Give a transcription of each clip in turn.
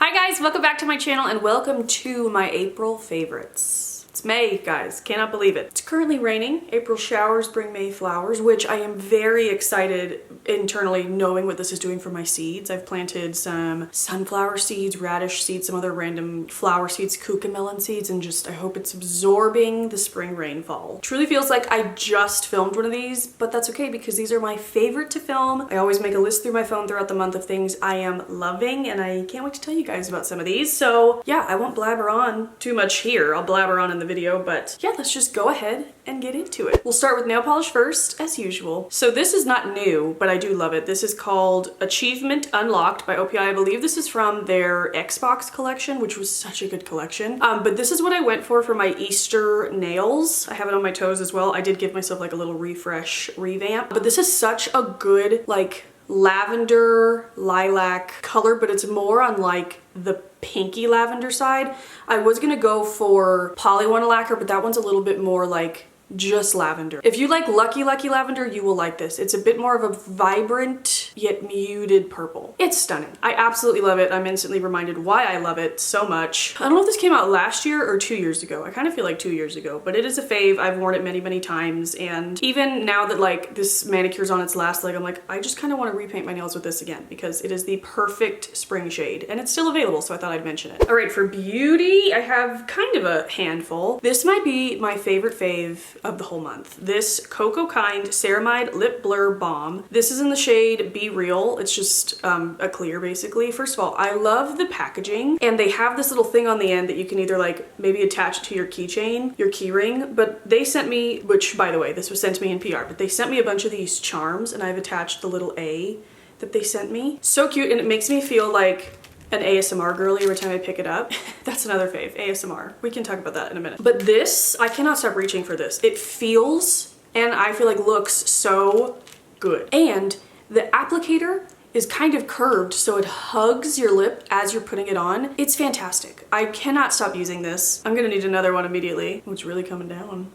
Hi guys, welcome back to my channel and welcome to my April favorites. It's May, guys. Cannot believe it. It's currently raining. April showers bring May flowers, which I am very excited internally knowing what this is doing for my seeds. I've planted some sunflower seeds, radish seeds, some other random flower seeds, cucamelon seeds, and just I hope it's absorbing the spring rainfall. Truly feels like I just filmed one of these, but that's okay because these are my favorite to film. I always make a list through my phone throughout the month of things I am loving, and I can't wait to tell you guys about some of these. So yeah, I won't blabber on too much here. I'll blabber on in the video, but yeah, let's just go ahead and get into it. We'll start with nail polish first, as usual. So this is not new, but I do love it. This is called Achievement Unlocked by OPI. I believe this is from their Xbox collection, which was such a good collection. But this is what I went for my Easter nails. I have it on my toes as well. I did give myself like a little refresh revamp, but this is such a good like lavender lilac color, but it's more on like the pinky lavender side. I was gonna go for polyone lacquer, but that one's a little bit more like just lavender. If you like Lucky Lavender, you will like this. It's a bit more of a vibrant yet muted purple. It's stunning. I absolutely love it. I'm instantly reminded why I love it so much. I don't know if this came out last year or 2 years ago. I kind of feel like 2 years ago, but it is a fave. I've worn it many times, and even now that like this manicure's on its last leg, I'm like, I just kind of want to repaint my nails with this again because it is the perfect spring shade and it's still available, so I thought I'd mention it. All right, for beauty, I have kind of a handful. This might be my favorite fave of the whole month. This Cocoa Kind Ceramide Lip Blur Balm. This is in the shade Be Real. It's just a clear basically. First of all, I love the packaging, and they have this little thing on the end that you can either like maybe attach it to your keychain, your key ring, but they sent me, which by the way, this was sent to me in PR, but they sent me a bunch of these charms and I've attached the little A that they sent me. So cute, and it makes me feel like an ASMR girly every time I pick it up. That's another fave, ASMR. We can talk about that in a minute. But this, I cannot stop reaching for this. It feels, and I feel like looks so good. And the applicator is kind of curved, so it hugs your lip as you're putting it on. It's fantastic. I cannot stop using this. I'm gonna need another one immediately. Oh, it's really coming down.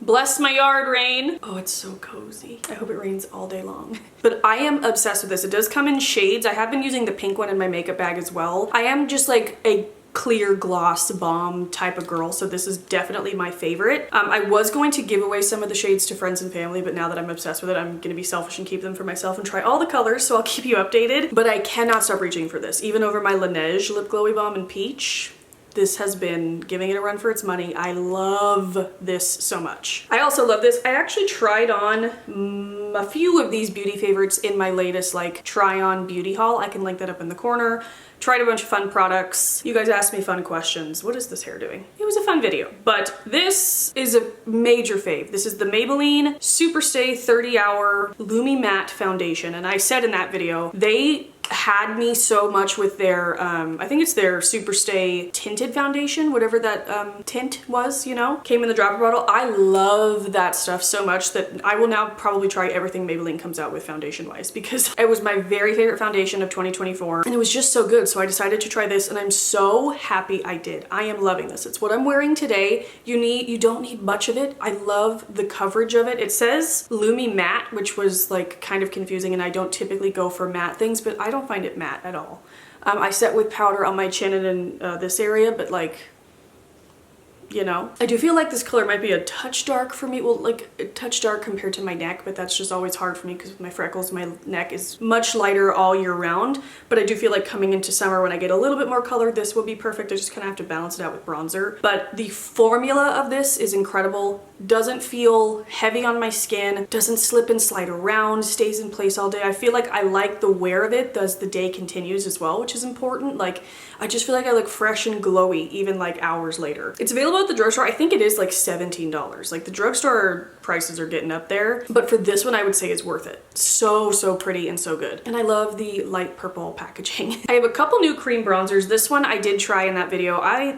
Bless my yard, rain. Oh, it's so cozy. I hope it rains all day long. But I am obsessed with this. It does come in shades. I have been using the pink one in my makeup bag as well. I am just like a clear gloss balm type of girl, so this is definitely my favorite. I was going to give away some of the shades to friends and family, but now that I'm obsessed with it, I'm gonna be selfish and keep them for myself and try all the colors, so I'll keep you updated. But I cannot stop reaching for this. Even over my Laneige Lip Glowy Balm in Peach, this has been giving it a run for its money. I love this so much. I also love this. I actually tried on a few of these beauty favorites in my latest like try on beauty haul. I can link that up in the corner. Tried a bunch of fun products. You guys asked me fun questions. What is this hair doing? It was a fun video, but this is a major fave. This is the Maybelline Superstay 30 Hour Lumi Matte Foundation. And I said in that video, they had me so much with their, I think it's their Superstay tinted foundation, whatever that tint was, you know, came in the dropper bottle. I love that stuff so much that I will now probably try everything Maybelline comes out with foundation wise, because it was my very favorite foundation of 2024 and it was just so good. So I decided to try this and I'm so happy I did. I am loving this. It's what I'm wearing today. You don't need much of it. I love the coverage of it. It says Lumi Matte, which was like kind of confusing, and I don't typically go for matte things, but I don't find it matte at all. I set with powder on my chin and in this area, but like, you know, I do feel like this color might be a touch dark for me. Well, like a touch dark compared to my neck, but that's just always hard for me because with my freckles, my neck is much lighter all year round. But I do feel like coming into summer when I get a little bit more color, this will be perfect. I just kind of have to balance it out with bronzer. But the formula of this is incredible. Doesn't feel heavy on my skin, doesn't slip and slide around, stays in place all day. I feel like I like the wear of it as the day continues as well, which is important. Like, I just feel like I look fresh and glowy even like hours later. It's available at the drugstore. I think it is like $17. Like the drugstore prices are getting up there, but for this one I would say it's worth it. So pretty and so good. And I love the light purple packaging. I have a couple new cream bronzers. This one I did try in that video. I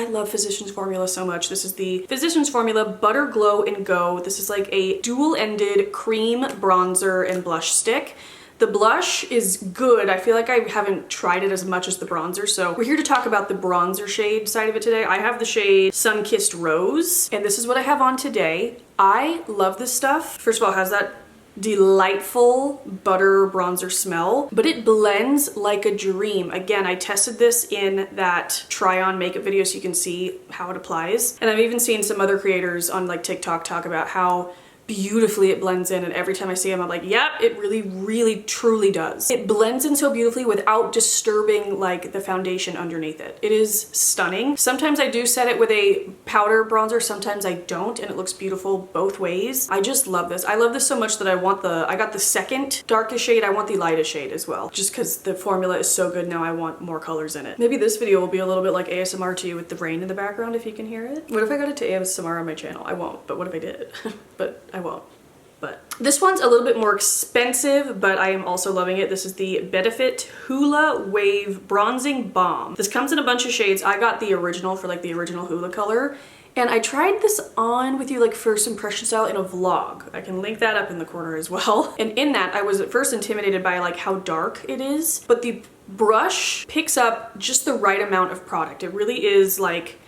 love Physicians Formula so much. This is the Physicians Formula Butter Glow and Go. This is like a dual-ended cream bronzer and blush stick. The blush is good. I feel like I haven't tried it as much as the bronzer, so we're here to talk about the bronzer shade side of it today. I have the shade Sun-Kissed Rose, and this is what I have on today. I love this stuff. First of all, it has that delightful butter bronzer smell, but it blends like a dream. Again, I tested this in that try on makeup video so you can see how it applies. And I've even seen some other creators on like TikTok talk about how beautifully it blends in, and every time I see them I'm like, yep, it really truly does. It blends in so beautifully without disturbing like the foundation underneath it. It is stunning. Sometimes I do set it with a powder bronzer, sometimes I don't, and it looks beautiful both ways. I just love this. I love this so much that I got the second darkest shade. I want the lightest shade as well, just because the formula is so good now. I want more colors in it. Maybe this video will be a little bit like ASMR to you with the rain in the background if you can hear it. What if I got it to ASMR on my channel? I won't, but what if I did? But I won't. But this one's a little bit more expensive, but I am also loving it. This is the Benefit Hoola Wave Bronzing Balm. This comes in a bunch of shades. I got the original for like the original Hoola color. And I tried this on with you like first impression style in a vlog. I can link that up in the corner as well. And in that, I was at first intimidated by like how dark it is, but the brush picks up just the right amount of product. It really is like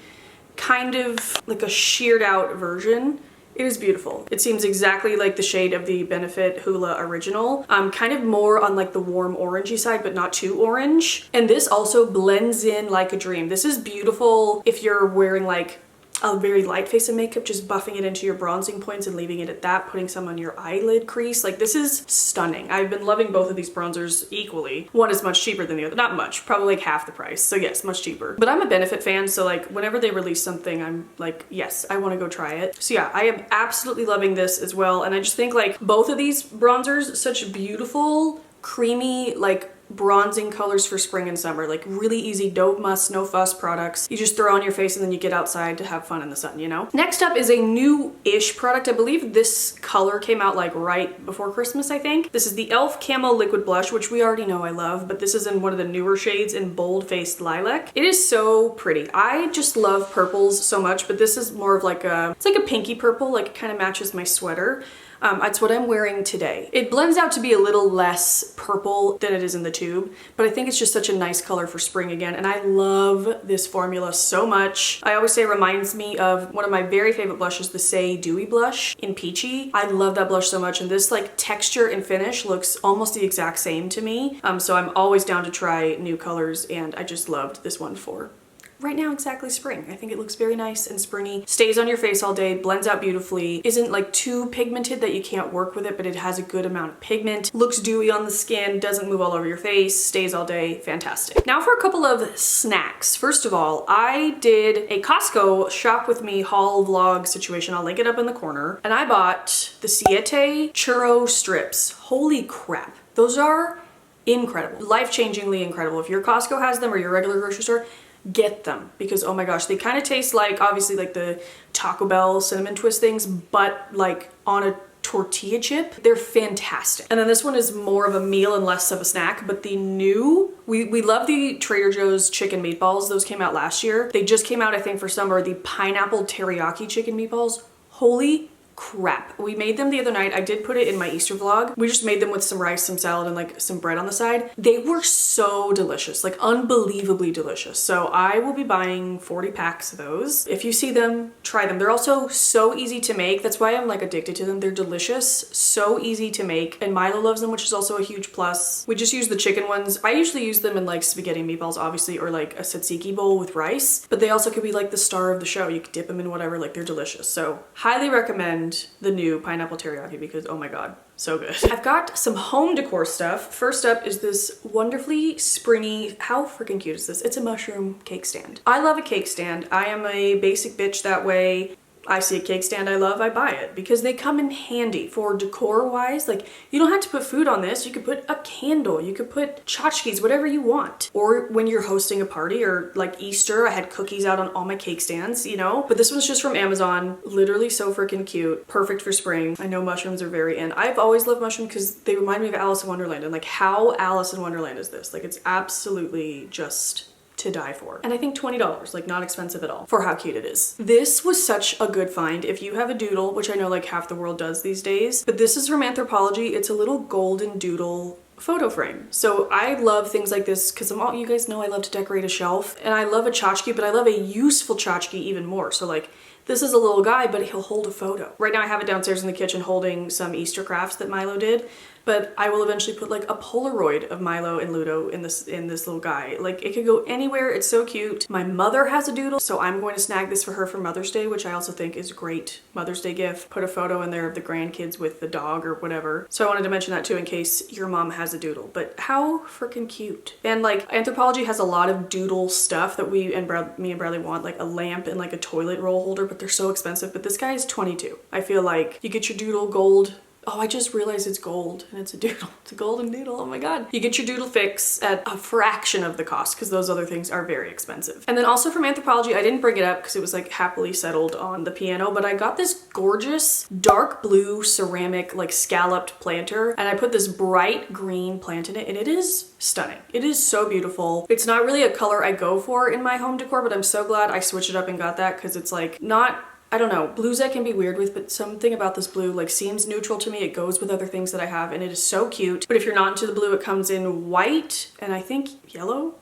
kind of like a sheared out version. It is beautiful. It seems exactly like the shade of the Benefit Hoola original. Kind of more on like the warm orangey side, but not too orange. And this also blends in like a dream. This is beautiful if you're wearing like a very light face of makeup, just buffing it into your bronzing points and leaving it at that, putting some on your eyelid crease. Like, this is stunning. I've been loving both of these bronzers equally. One is much cheaper than the other. Not much, probably like half the price. So yes, much cheaper. But I'm a Benefit fan, so like whenever they release something, I'm like, yes, I want to go try it. So yeah, I am absolutely loving this as well. And I just think like both of these bronzers, such beautiful, creamy, like bronzing colors for spring and summer. Like really easy, don't muss, no fuss products. You just throw on your face and then you get outside to have fun in the sun, you know? Next up is a new-ish product. I believe this color came out like right before Christmas, I think. This is the e.l.f. Camo Liquid Blush, which we already know I love, but this is in one of the newer shades in Bold Faced Lilac. It is so pretty. I just love purples so much, but this is more of like it's like a pinky purple, like it kind of matches my sweater. It's what I'm wearing today. It blends out to be a little less purple than it is in the tube, but I think it's just such a nice color for spring again, and I love this formula so much. I always say it reminds me of one of my very favorite blushes, the Say Dewy blush in Peachy. I love that blush so much, and this like texture and finish looks almost the exact same to me. So I'm always down to try new colors, and I just loved this one for right now exactly spring. I think it looks very nice and springy. Stays on your face all day, blends out beautifully, isn't like too pigmented that you can't work with it, but it has a good amount of pigment, looks dewy on the skin, doesn't move all over your face, stays all day, fantastic. Now for a couple of snacks. First of all, I did a Costco shop with me haul vlog situation. I'll link it up in the corner. And I bought the Siete churro strips. Holy crap. Those are incredible. Life-changingly incredible. If your Costco has them or your regular grocery store, get them, because oh my gosh, they kind of taste like obviously like the Taco Bell cinnamon twist things, but like on a tortilla chip. They're fantastic. And then this one is more of a meal and less of a snack, but the new, we love the Trader Joe's chicken meatballs. Those came out last year. They just came out, I think, for summer, the pineapple teriyaki chicken meatballs. Holy crap. We made them the other night. I did put it in my Easter vlog. We just made them with some rice, some salad, and like some bread on the side. They were so delicious, like unbelievably delicious. So I will be buying 40 packs of those. If you see them, try them. They're also so easy to make. That's why I'm like addicted to them. They're delicious, so easy to make. And Milo loves them, which is also a huge plus. We just use the chicken ones. I usually use them in like spaghetti and meatballs, obviously, or like a tzatziki bowl with rice, but they also could be like the star of the show. You could dip them in whatever, like they're delicious. So highly recommend the new pineapple teriyaki because oh my god, so good. I've got some home decor stuff. First up is this wonderfully springy, how freaking cute is this? It's a mushroom cake stand. I love a cake stand. I am a basic bitch that way. I see a cake stand I love, I buy it because they come in handy for decor wise. Like you don't have to put food on this. You could put a candle, you could put tchotchkes, whatever you want. Or when you're hosting a party or like Easter, I had cookies out on all my cake stands, you know? But this one's just from Amazon. Literally so freaking cute. Perfect for spring. I know mushrooms are very in. I've always loved mushrooms because they remind me of Alice in Wonderland. And like how Alice in Wonderland is this? Like it's absolutely just to die for. And I think $20, like not expensive at all for how cute it is. This was such a good find. If you have a doodle, which I know like half the world does these days, but this is from Anthropology. It's a little golden doodle photo frame. So I love things like this because you guys know I love to decorate a shelf, and I love a tchotchke, but I love a useful tchotchke even more. So like, this is a little guy, but he'll hold a photo. Right now I have it downstairs in the kitchen holding some Easter crafts that Milo did, but I will eventually put like a Polaroid of Milo and Ludo in this little guy. Like, it could go anywhere. It's so cute. My mother has a doodle, so I'm going to snag this for her for Mother's Day, which I also think is a great Mother's Day gift. Put a photo in there of the grandkids with the dog or whatever. So I wanted to mention that too in case your mom has a doodle. But how freaking cute. And like, Anthropologie has a lot of doodle stuff that me and Bradley want, like a lamp and like a toilet roll holder, but they're so expensive. But this guy is $22. I feel like you get your doodle gold. Oh, I just realized it's gold and it's a doodle. It's a golden doodle. Oh my God. You get your doodle fix at a fraction of the cost because those other things are very expensive. And then also from Anthropologie, I didn't bring it up because it was like happily settled on the piano, but I got this gorgeous dark blue ceramic like scalloped planter, and I put this bright green plant in it, and it is stunning. It is so beautiful. It's not really a color I go for in my home decor, but I'm so glad I switched it up and got that because it's like not, I don't know, blues I can be weird with, but something about this blue like seems neutral to me. It goes with other things that I have, and it is so cute. But if you're not into the blue, it comes in white and I think yellow.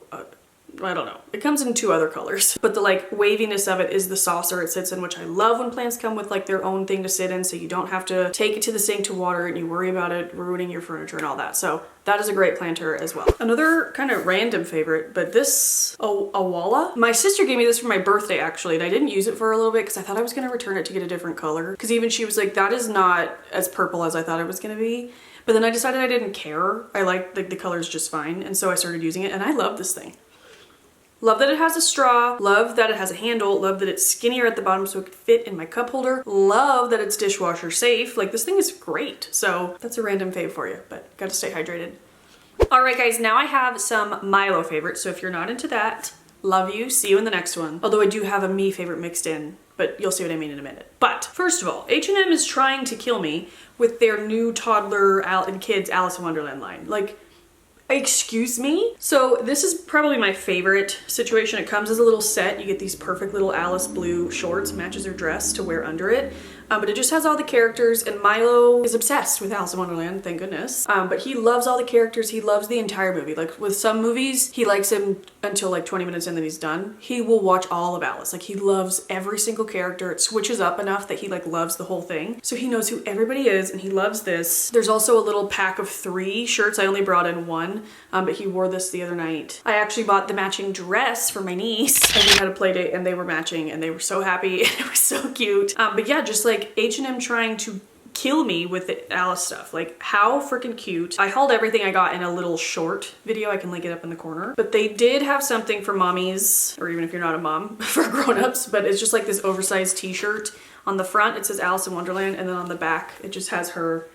I don't know. It comes in 2 other colors, but the like waviness of it is the saucer it sits in, which I love when plants come with like their own thing to sit in, so you don't have to take it to the sink to water it and you worry about it ruining your furniture and all that. So that is a great planter as well. Another kind of random favorite, but this alllll. My sister gave me this for my birthday actually, and I didn't use it for a little bit because I thought I was going to return it to get a different color, because even she was like, that is not as purple as I thought it was going to be. But then I decided I didn't care. I liked like the colors just fine, and so I started using it, and I love this thing. Love that it has a straw, love that it has a handle, love that it's skinnier at the bottom so it could fit in my cup holder, love that it's dishwasher safe. Like, this thing is great. So that's a random fave for you, but gotta stay hydrated. All right guys, now I have some Milo favorites. So if you're not into that, love you, see you in the next one. Although I do have a me favorite mixed in, but you'll see what I mean in a minute. But first of all, H&M is trying to kill me with their new toddler and kids Alice in Wonderland line. Like, excuse me? So this is probably my favorite situation. It comes as a little set. You get these perfect little Alice blue shorts, matches her dress to wear under it. But it just has all the characters, and Milo is obsessed with Alice in Wonderland, thank goodness. But he loves all the characters. He loves the entire movie. Like with some movies, he likes him until like 20 minutes in, then he's done. He will watch all of Alice. Like, he loves every single character. It switches up enough that he like loves the whole thing. So he knows who everybody is, and he loves this. There's also a little pack of 3 shirts. I only brought in 1, but he wore this the other night. I actually bought the matching dress for my niece, and we had a play date, and they were matching, and they were so happy, and it was so cute. But yeah, just like H&M trying to kill me with the Alice stuff. Like, how freaking cute. I hauled everything I got in a little short video. I can link it up in the corner. But they did have something for mommies, or even if you're not a mom, for grown-ups, but it's just like this oversized t-shirt. On the front, it says Alice in Wonderland, and then on the back, it just has her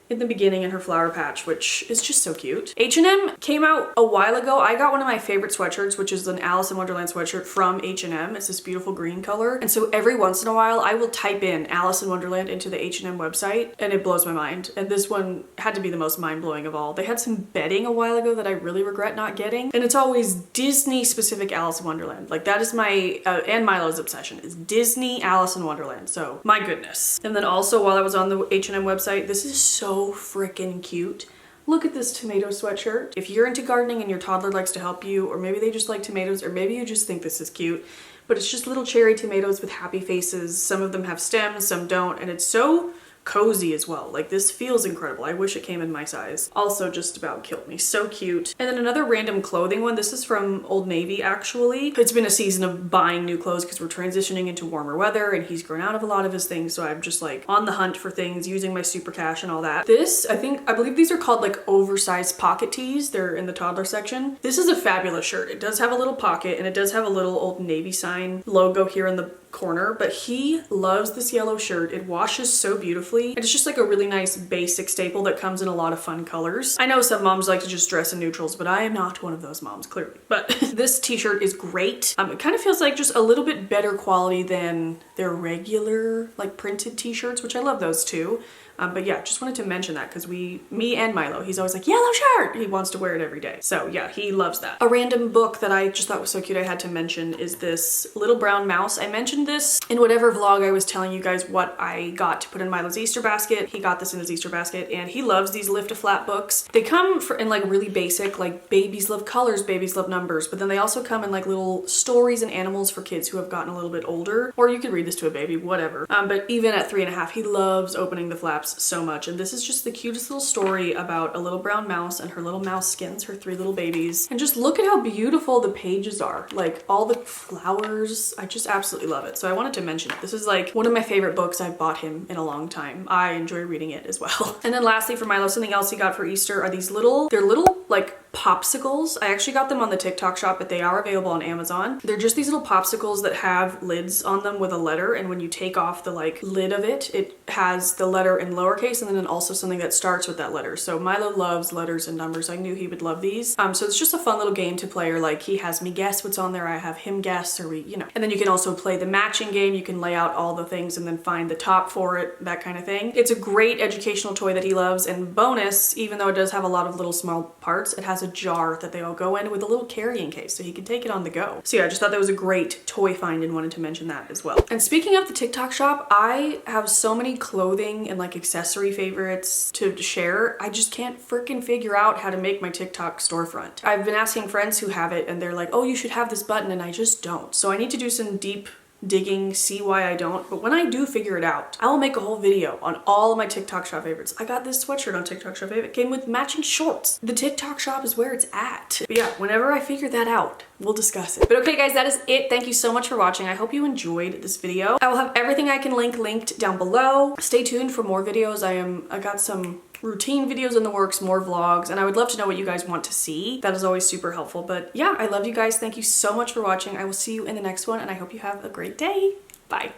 in the beginning in her flower patch, which is just so cute. H&M came out a while ago. I got one of my favorite sweatshirts, which is an Alice in Wonderland sweatshirt from H&M. It's this beautiful green color. And so every once in a while, I will type in Alice in Wonderland into the H&M website, and it blows my mind. And this one had to be the most mind-blowing of all. They had some bedding a while ago that I really regret not getting. And it's always Disney-specific Alice in Wonderland. Like, that is my, and Milo's obsession, is Disney Alice in Wonderland. So, my goodness. And then also, while I was on the H&M website, this is so freaking cute. Look at this tomato sweatshirt. If you're into gardening and your toddler likes to help you, or maybe they just like tomatoes, or maybe you just think this is cute, but it's just little cherry tomatoes with happy faces. Some of them have stems, some don't, and it's so cozy as well. Like, this feels incredible. I wish it came in my size. Also just about killed me. So cute. And then another random clothing one. This is from Old Navy actually. It's been a season of buying new clothes because we're transitioning into warmer weather and he's grown out of a lot of his things, so I'm just like on the hunt for things, using my super cash and all that. This, I believe these are called like oversized pocket tees. They're in the toddler section. This is a fabulous shirt. It does have a little pocket, and it does have a little Old Navy sign logo here in the corner, but he loves this yellow shirt. It washes so beautifully, and it's just like a really nice basic staple that comes in a lot of fun colors. I know some moms like to just dress in neutrals, but I am not one of those moms, clearly. But this t-shirt is great. It kind of feels like just a little bit better quality than their regular like printed t-shirts, which I love those too. But yeah, just wanted to mention that because me and Milo, he's always like, yellow shirt! He wants to wear it every day. So yeah, he loves that. A random book that I just thought was so cute I had to mention is this Little Brown Mouse. I mentioned this in whatever vlog I was telling you guys what I got to put in Milo's Easter basket. He got this in his Easter basket and he loves these lift a flap books. They come in like really basic, like babies love colors, babies love numbers, but then they also come in like little stories and animals for kids who have gotten a little bit older, or you could read this to a baby, whatever. But even at 3.5, he loves opening the flaps so much. And this is just the cutest little story about a little brown mouse and her little mouse skins, her 3 little babies. And just look at how beautiful the pages are. Like all the flowers, I just absolutely love it. So I wanted to mention it. This is like one of my favorite books I've bought him in a long time. I enjoy reading it as well. And then lastly for Milo, something else he got for Easter are these they're little like popsicles. I actually got them on the TikTok shop, but they are available on Amazon. They're just these little popsicles that have lids on them with a letter, and when you take off the like lid of it, it has the letter in lowercase and then also something that starts with that letter. So Milo loves letters and numbers. I knew he would love these. So it's just a fun little game to play, or like he has me guess what's on there, I have him guess, or we, and then you can also play the matching game. You can lay out all the things and then find the top for it, that kind of thing. It's a great educational toy that he loves, and bonus, even though it does have a lot of little small parts, it has a jar that they all go in with a little carrying case so he can take it on the go. So yeah, I just thought that was a great toy find and wanted to mention that as well. And speaking of the TikTok shop, I have so many clothing and like accessory favorites to share. I just can't freaking figure out how to make my TikTok storefront. I've been asking friends who have it and they're like, oh, you should have this button, and I just don't. So I need to do some deep digging, see why I don't, but when I do figure it out, I will make a whole video on all of my TikTok shop favorites. I got this sweatshirt on TikTok shop favorite, came with matching shorts. The TikTok shop is where it's at. But yeah, whenever I figure that out, we'll discuss it. But okay guys, that is it. Thank you so much for watching. I hope you enjoyed this video. I will have everything I can link linked down below. Stay tuned for more videos. I got some routine videos in the works, more vlogs, and I would love to know what you guys want to see. That is always super helpful. But yeah, I love you guys. Thank you so much for watching. I will see you in the next one, and I hope you have a great day. Bye.